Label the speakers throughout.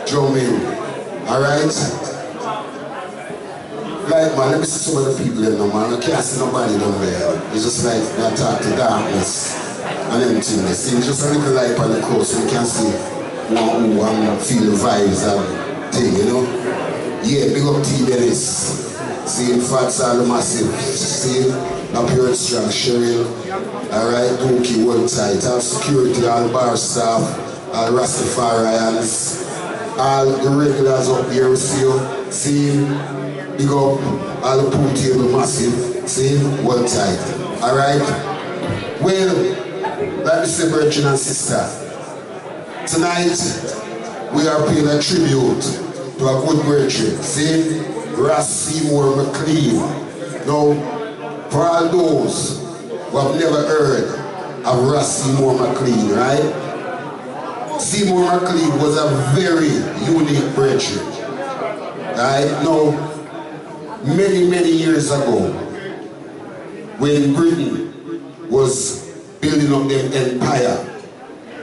Speaker 1: drumming. Alright? Like man, let me see some of the people in there, man. I can't see nobody down there. It's just like I talk to darkness and emptiness. It's just a little light on the coast so you can see one who and feel the vibes and thing, you know? Yeah, big up T Dennis. See in Fats all the massive. See up here strong Cheryl. Alright, Dookie, hold tight. All security, all bar staff, all Rastafarians, all the regulars up here, see you. See big up all the pool table massive. See hold tight. Alright? Well, like the say, brethren and sister, tonight we are paying a tribute to a good brethren. See? Ras Seymour McLean. Now, for all those who have never heard of Ras Seymour McLean, right? Seymour McLean was a very unique brethren. Right? Now, many years ago, when Britain was building up their empire,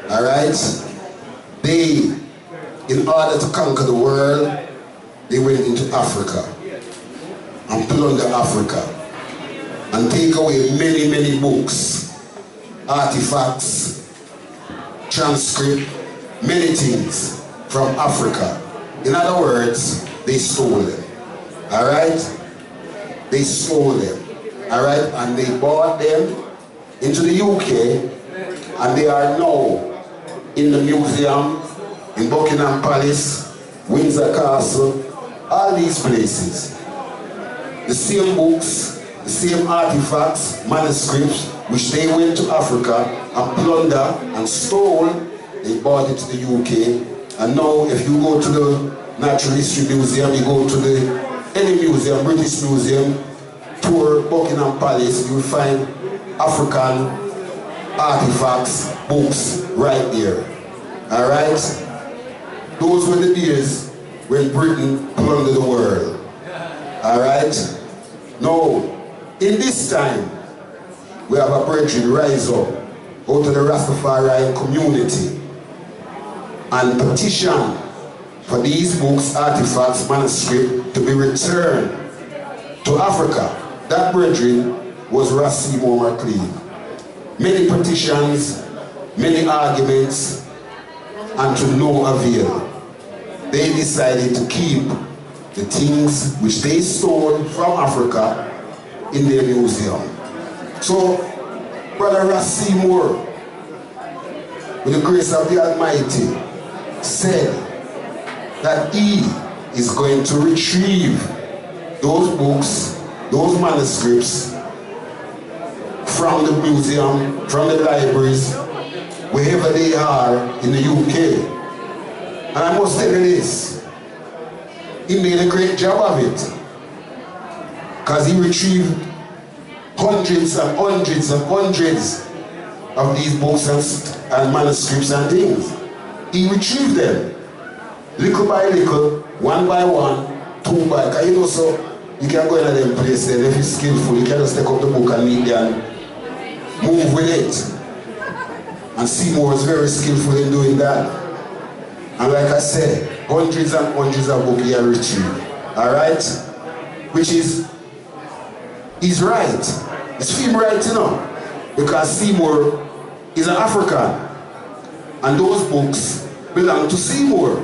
Speaker 1: alright? They, in order to conquer the world, they went into Africa and plunder Africa and take away many books, artifacts, transcript, many things from Africa. In other words, they stole them. Alright? They stole them. Alright? And they brought them into the UK and they are now in the museum, in Buckingham Palace, Windsor Castle, all these places. The same books, the same artifacts, manuscripts, which they went to Africa and plundered and stole, they brought it to the UK. And now if you go to the Natural History Museum, you go to any museum, British Museum, tour Buckingham Palace, you will find African artifacts, books right there. Alright? Those were the days when Britain plundered the world. Alright? Now, in this time, we have a brethren rise up out of the Rastafarian community and petition for these books, artifacts, manuscripts to be returned to Africa. That brethren was Ras Seymour McLean. Many petitions, many arguments, and to no avail. They decided to keep the things which they stole from Africa in their museum. So, Brother Ras Seymour, with the grace of the Almighty, said that he is going to retrieve those books, those manuscripts from the museum, from the libraries, wherever they are in the UK. And I must tell you this, he made a great job of it, because he retrieved hundreds and hundreds and hundreds of these books and manuscripts and things. He retrieved them, little by little, one by one, two by, because you know, so you can go into them places, and if you're skillful, you can just take up the book and read and move with it. And Seymour was very skillful in doing that. And like I said, hundreds and hundreds of books he had retrieved. Alright? Which is, he's right. It's him right, you know. Because Seymour is an African. And those books belong to Seymour.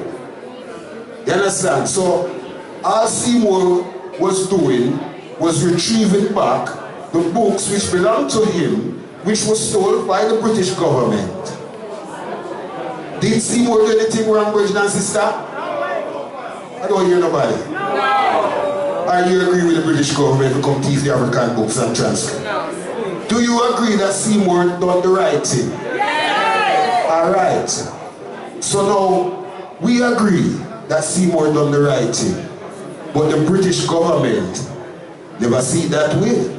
Speaker 1: You understand? So, all Seymour was doing was retrieving back the books which belonged to him, which was stolen by the British government. Did Seymour do anything wrong, brother and sister? I don't hear nobody. No. Are you agree with the British government to come thief the African books and transcripts? No. Do you agree that Seymour done the right thing? Yes. Alright. So now, we agree that Seymour done the right thing. But the British government never see it that way.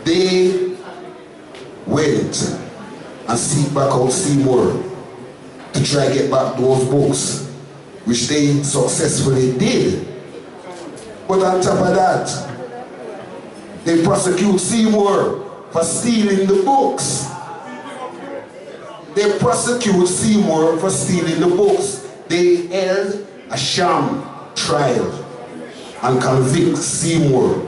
Speaker 1: They went and seek back out Seymour to try to get back those books, which they successfully did. But on top of that, they prosecute Seymour for stealing the books. they prosecute Seymour for stealing the books. They held a sham trial and convict Seymour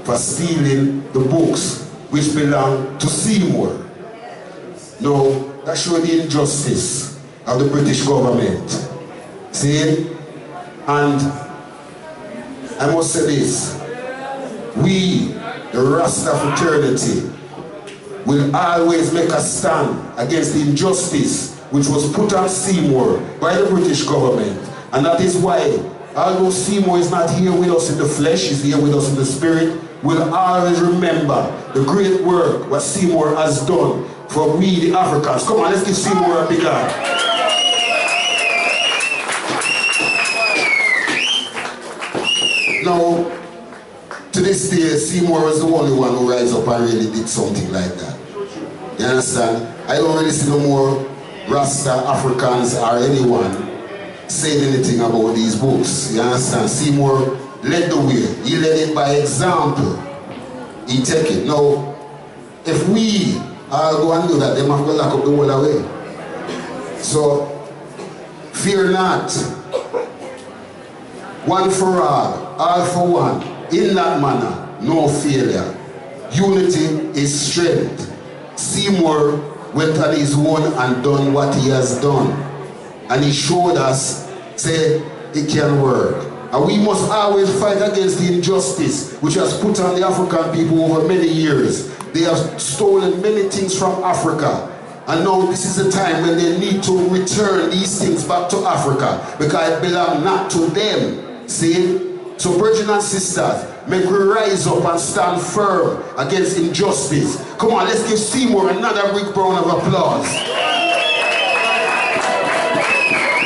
Speaker 1: for stealing the books which belong to Seymour. Now, that shows the injustice of the British government. See? And I must say this, we, the Rasta fraternity, will always make a stand against the injustice which was put on Seymour by the British government. And that is why, although Seymour is not here with us in the flesh, he's here with us in the spirit, we'll always remember the great work what Seymour has done for we the Africans. Come on, let's give Seymour a big hand. Now, to this day, Seymour was the only one who rise up and really did something like that. You understand? I don't really see no more Rasta Africans or anyone saying anything about these books. You understand? Seymour led the way. He led it by example. He take it. Now, if we all go and do that, they might go lock up the whole away. So, fear not. One for all for one. In that manner, no failure. Unity is strength. Seymour went on his own and done what he has done. And he showed us, say, it can work. And we must always fight against the injustice which has put on the African people over many years. They have stolen many things from Africa. And now this is the time when they need to return these things back to Africa because it belongs not to them. See? So brothers and sisters, may we rise up and stand firm against injustice. Come on, let's give Seymour another big round of applause.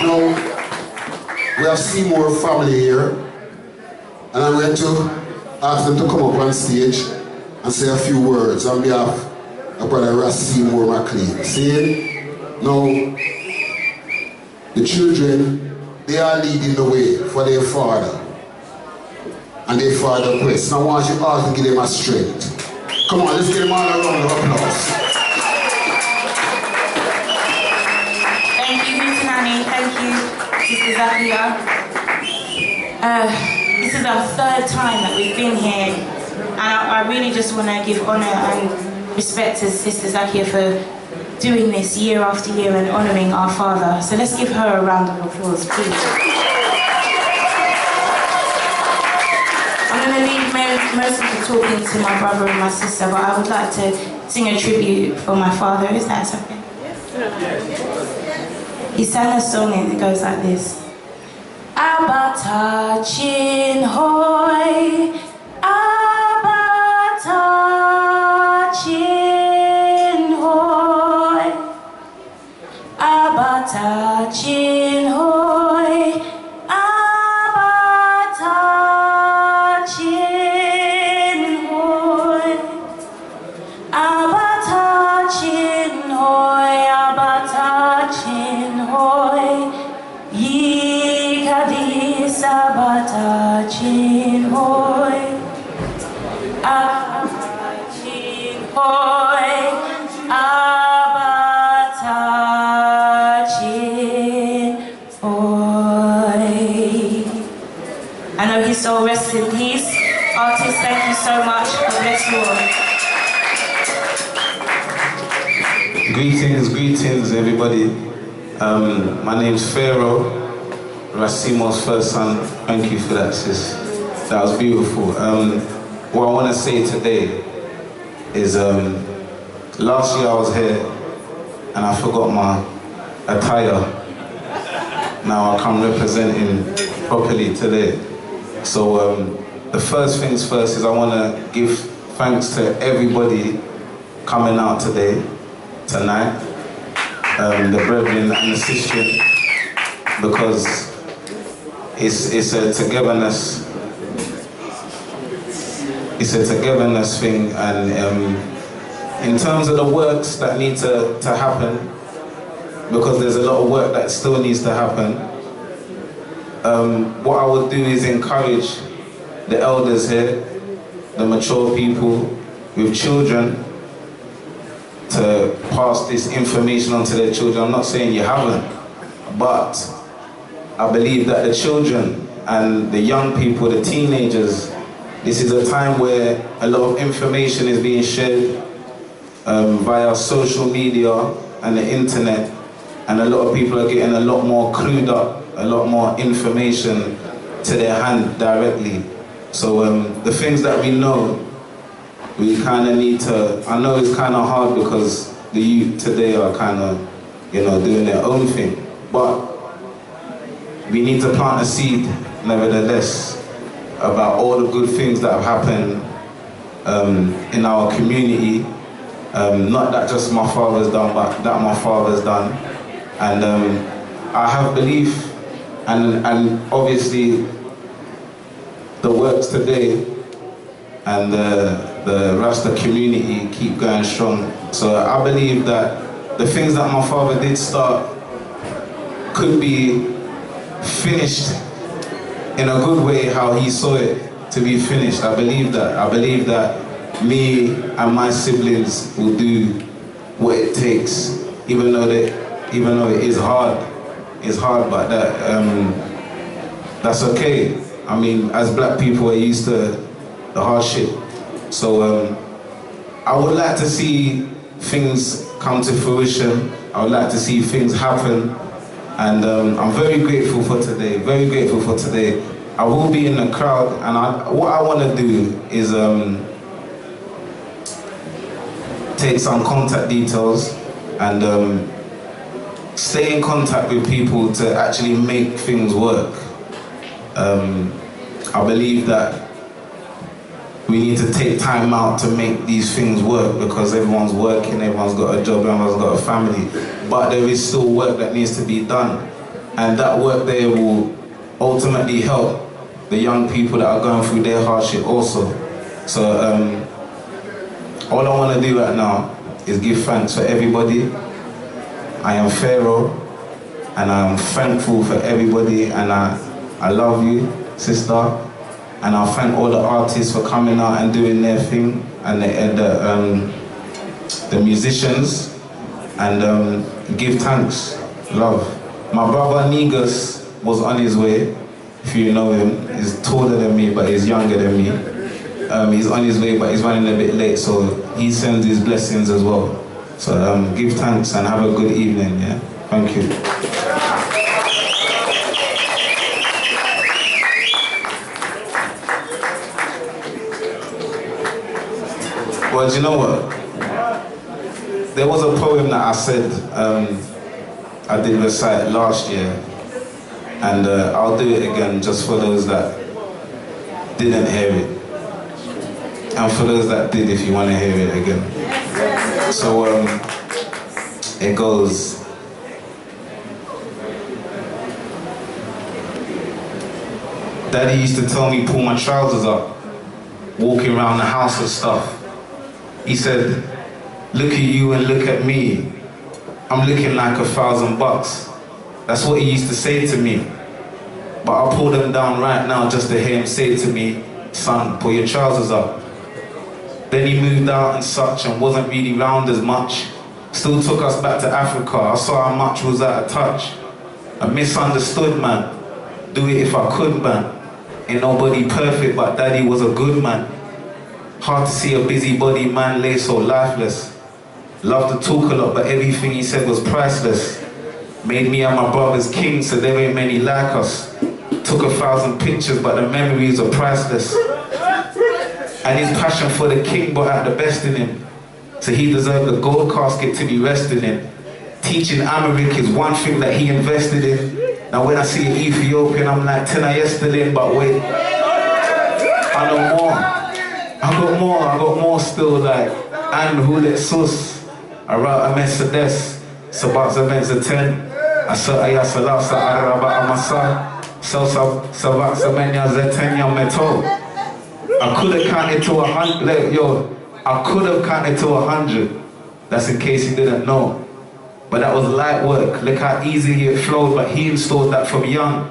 Speaker 1: Now, we have Seymour family here, and I'm going to ask them to come up on stage and say a few words on behalf of Brother Ras Seymour McLean. See? Now, the children, they are leading the way for their father. And their father quest. Now I want you all to give them a strength. Come on, let's give them all a round of applause.
Speaker 2: Thank you, Hootananny. Thank you, Sister Zakia. This is our third time that we've been here. And I really just want to give honour and respect to Sister Zakia for doing this year after year and honouring our father. So let's give her a round of applause, please. I'm going to leave most of the talking to my brother and my sister, but I would like to sing a tribute for my father. Is that okay? He sang a song and it goes like this. Abata chin hoy, Abata chin hoy, Abata chin hoy, Abata chin hoy, Abata chin hoy, Abata chin hoy, Yi kadis Abata chin hoy, Abata chin hoy, Abata chin hoy. I know his soul rests in peace. Artists, thank you so much. God bless you all.
Speaker 3: Greetings everybody. My name's Pharaoh, Ras Seymour's first son. Thank you for that, sis. That was beautiful. What I want to say today is last year I was here and I forgot my attire. Now I come representing properly today. So the first things first is I want to give thanks to everybody coming out today, tonight, the brethren and the sister, because it's a togetherness. It's a togetherness thing, and in terms of the works that need to happen, because there's a lot of work that still needs to happen, what I would do is encourage the elders here, the mature people with children, to pass this information on to their children. I'm not saying you haven't, but I believe that the children and the young people, the teenagers, this is a time where a lot of information is being shared via social media and the internet, and a lot of people are getting a lot more clued up, a lot more information to their hand directly. So the things that we know, we kind of need to, I know it's kind of hard because the youth today are kind of, doing their own thing, but we need to plant a seed, nevertheless, about all the good things that have happened in our community. Not that just my father's done, but that my father's done. And I have belief, and obviously the works today and the Rasta community keep going strong. So I believe that the things that my father did start could be finished in a good way, how he saw it to be finished. I believe that. I believe that me and my siblings will do what it takes, even though it is hard. It's hard, but that's okay. I mean, as black people, we're used to the hardship. So I would like to see things come to fruition. I would like to see things happen. And I'm very grateful for today, very grateful for today. I will be in the crowd, and what I want to do is take some contact details and stay in contact with people to actually make things work. I believe that we need to take time out to make these things work, because everyone's working, everyone's got a job, everyone's got a family. But there is still work that needs to be done. And that work there will ultimately help the young people that are going through their hardship also. So all I want to do right now is give thanks for everybody. I am Pharaoh, and I'm thankful for everybody, and I love you, sister. And I thank all the artists for coming out and doing their thing, and the musicians, and give thanks, love. My brother Negus was on his way, if you know him. He's taller than me, but he's younger than me. He's on his way, but he's running a bit late, so he sends his blessings as well. So give thanks and have a good evening, yeah? Thank you. Well, do you know what? There was a poem that I said I did recite last year, and I'll do it again just for those that didn't hear it, and for those that did, if you want to hear it again. So it goes. Daddy used to tell me pull my trousers up, walking around the house and stuff. He said, look at you and look at me. I'm looking like $1,000. That's what he used to say to me. But I'll pull them down right now just to hear him say to me, son, pull your trousers up. Then he moved out and such and wasn't really round as much. Still took us back to Africa. I saw how much was out of touch. I misunderstood, man. Do it if I could, man. Ain't nobody perfect, but daddy was a good man. Hard to see a busybody man lay so lifeless. Loved to talk a lot, but everything he said was priceless. Made me and my brothers kings, so there ain't many like us. Took 1,000 pictures, but the memories are priceless. And his passion for the king brought out the best in him. So he deserved a gold casket to be rested in. Teaching Amharic is one thing that he invested in. Now when I see an Ethiopian, I'm like, Tena yesterday, but wait. I know more. I got more still, like, and Hulet Sus, I wrote a Mercedes, Sabat Zemenza 10, I saw Ayasalasa Araba Amasa, Sabat Zemenya Zetenya Metal. I could have counted to 100, yo, I could have counted to 100. That's in case you didn't know. But that was light work. Look how easy it flowed, but he installed that from young.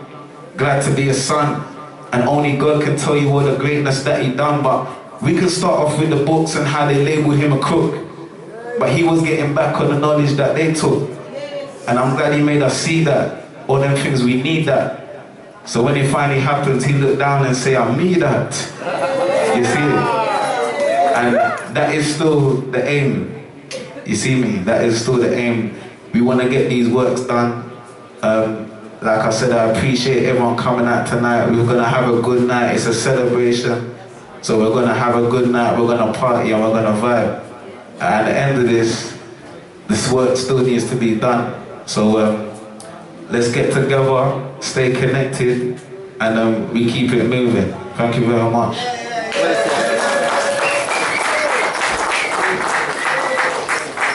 Speaker 3: Glad to be a son, and only God can tell you all the greatness that he done, but we can start off with the books and how they label him a crook. but he was getting back on the knowledge that they took. And I'm glad he made us see that. All them things, we need that. So when it finally happens, he looked down and say, I need that. You see it? And that is still the aim. You see me? That is still the aim. We want to get these works done. Like I said, I appreciate everyone coming out tonight. We're going to have a good night. It's a celebration. So we're going to have a good night. We're going to party and we're going to vibe. And at the end of this work still needs to be done. So let's get together, stay connected, and we keep it moving. Thank you very much.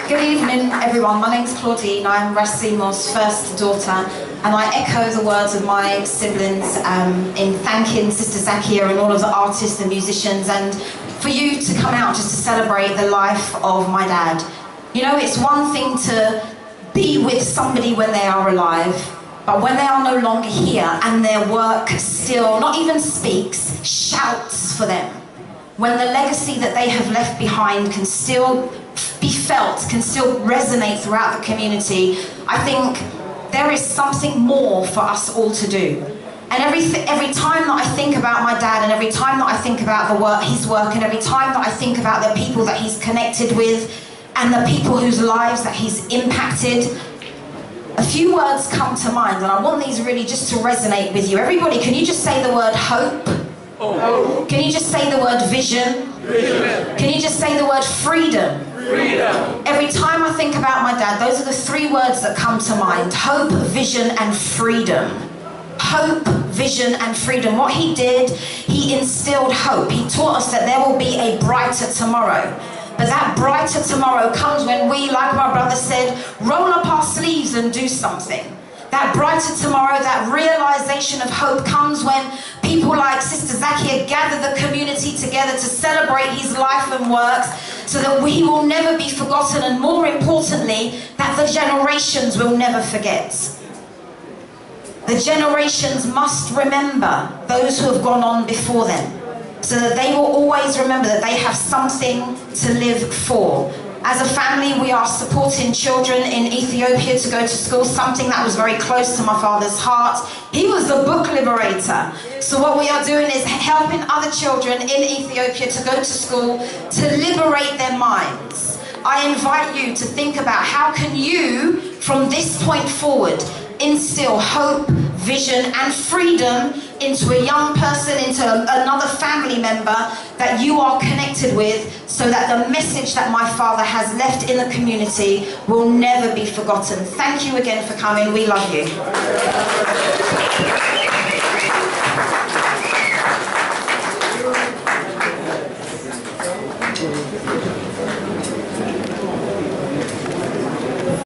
Speaker 4: Good evening, everyone. My name's Claudine. I'm Ras Seymour's first daughter, and I echo the words of my siblings in thanking Sister Zakia and all of the artists and musicians, and for you to come out just to celebrate the life of my dad. You know, it's one thing to be with somebody when they are alive, but when they are no longer here and their work still not even speaks, shouts for them, when the legacy that they have left behind can still be felt, can still resonate throughout the community, I think there is something more for us all to do. And every time that I think about my dad, and every time that I think about his work, and every time that I think about the people that he's connected with, and the people whose lives that he's impacted, a few words come to mind, and I want these really just to resonate with you. Everybody, can you just say the word hope? Oh. Can you just say the word vision? Vision. Can you just say the word freedom? Freedom. Every time I think about my dad, those are the three words that come to mind: hope, vision, and freedom. Hope, vision, and freedom. What he did, he instilled hope. He taught us that there will be a brighter tomorrow. But that brighter tomorrow comes when we, like my brother said, roll up our sleeves and do something. That brighter tomorrow, that realization of hope comes when people like Sister Zakia gather the community together to celebrate his life and works, so that he will never be forgotten, and more importantly, that the generations will never forget. The generations must remember those who have gone on before them, so that they will always remember that they have something to live for. As a family, we are supporting children in Ethiopia to go to school, something that was very close to my father's heart. He was the book liberator. So what we are doing is helping other children in Ethiopia to go to school, to liberate their minds. I invite you to think about how can you, from this point forward, instill hope, vision, and freedom into a young person, into another family member that you are connected with, so that the message that my father has left in the community will never be forgotten. Thank you again for coming. We love you.